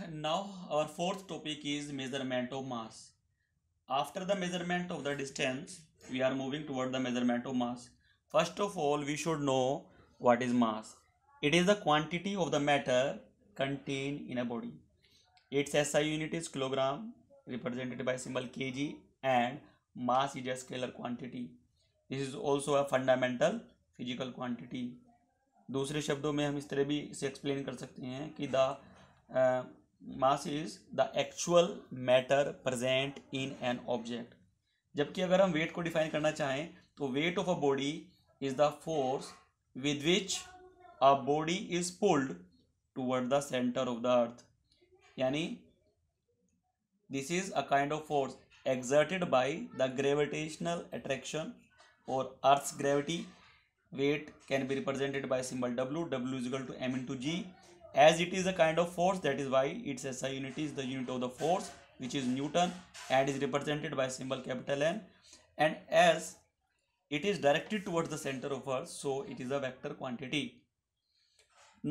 Now our fourth topic is measurement of mass. After the measurement of the distance, we are moving toward the measurement of mass. First of all, we should know what is mass. It is the quantity of the matter contained in a body. Its SI unit is kilogram, represented by symbol kg, and mass is a scalar quantity. This is also a fundamental physical quantity. दूसरे शब्दों में हम इस तरह भी इसे explain कर सकते हैं कि the mass is the actual matter present in an object. जबकि अगर हम वेट को डिफाइन करना चाहें तो weight of a body is the force with which a body is pulled toward the centre of the earth. यानी this is a kind of force exerted by the gravitational attraction or earth's gravity. Weight can be represented by symbol w. W is equal to m into g. As it is a kind of force, that is why its SI unit is the unit of the force, which is Newton, and is represented by symbol capital N. And as it is directed towards the center of earth, so it is a vector quantity.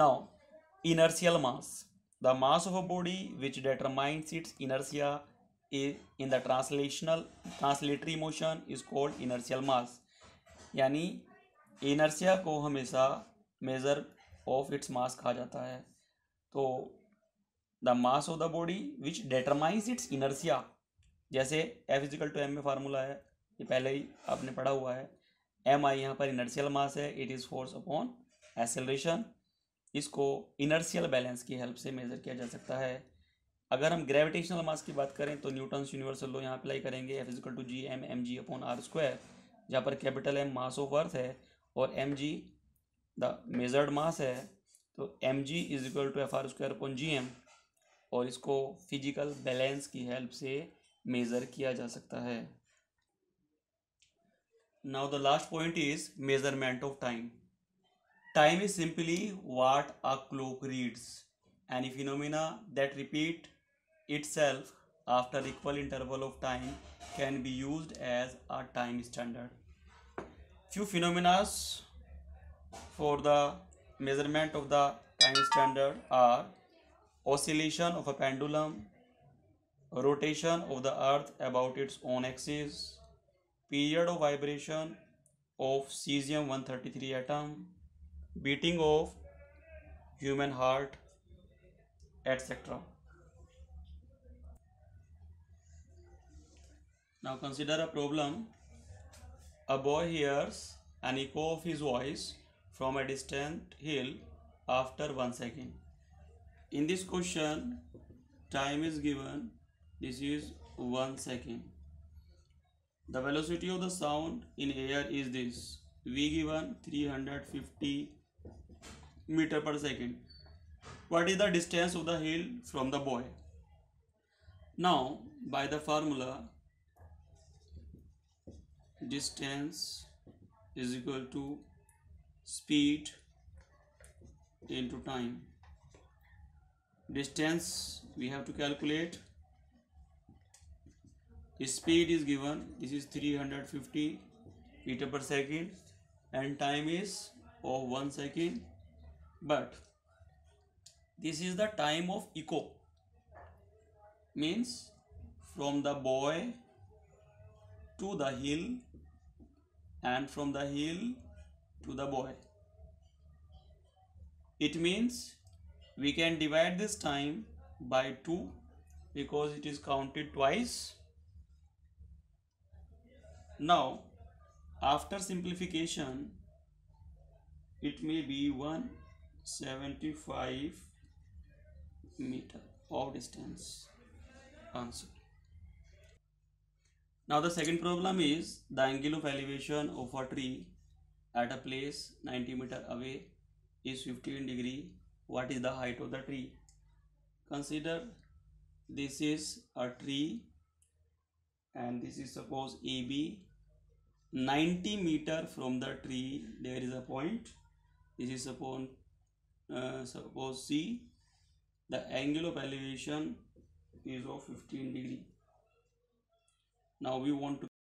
Now, inertial mass. The mass of a body which determines its inertia in the translatory motion is called inertial mass. यानी inertia को हमेशा measure of its mass कहा जाता है। तो the mass of the body which determines it's inertia, जैसे F is equal to M में formula है, ये पहले ही आपने पढ़ा हुआ है। एम आई यहाँ पर इनर्शियल मास है, it is force upon acceleration. इसको इनर्शियल बैलेंस की हेल्प से मेजर किया जा सकता है। अगर हम ग्रेविटेशनल मास की बात करें तो न्यूटन्स यूनिवर्सल लॉ यहाँ अप्लाई करेंगे, F is equal to G M G upon R square, जहाँ पर capital M mass of Earth है और M G the measured mass है। तो M G is equal to F R square upon G M, और इसको physical balance की help से मेज़र किया जा सकता है। Now the last point is measurement of time. Time is simply what a clock reads. Any phenomena that repeat itself after equal interval of time can be used as a time standard. Few phenomena for the measurement of the time standard are oscillation of a pendulum, rotation of the earth about its own axis, period of vibration of cesium-133 atom, beating of human heart, etc. Now consider a problem. A boy hears an echo of his voice from a distant hill after 1 second. In this question, time is given. This is 1 second. The velocity of the sound in air is this. V given 350 meter per second. What is the distance of the hill from the boy? Now, by the formula, distance is equal to speed into time. Distance we have to calculate. Speed is given. This is 350 meter per second, and time is of 1 second. But this is the time of echo, means from the boy to the hill and from the hill to the boy. It means we can divide this time by 2 because it is counted twice. Now, after simplification, it may be 175 meter of distance. Answer. Now the second problem is the angle of elevation of a tree at a place 90 meter away is 15 degree. What is the height of the tree? Consider this is a tree and this is suppose AB. 90 meter from the tree there is a point. This is suppose C. The angle of elevation is of 15 degree. Now we want to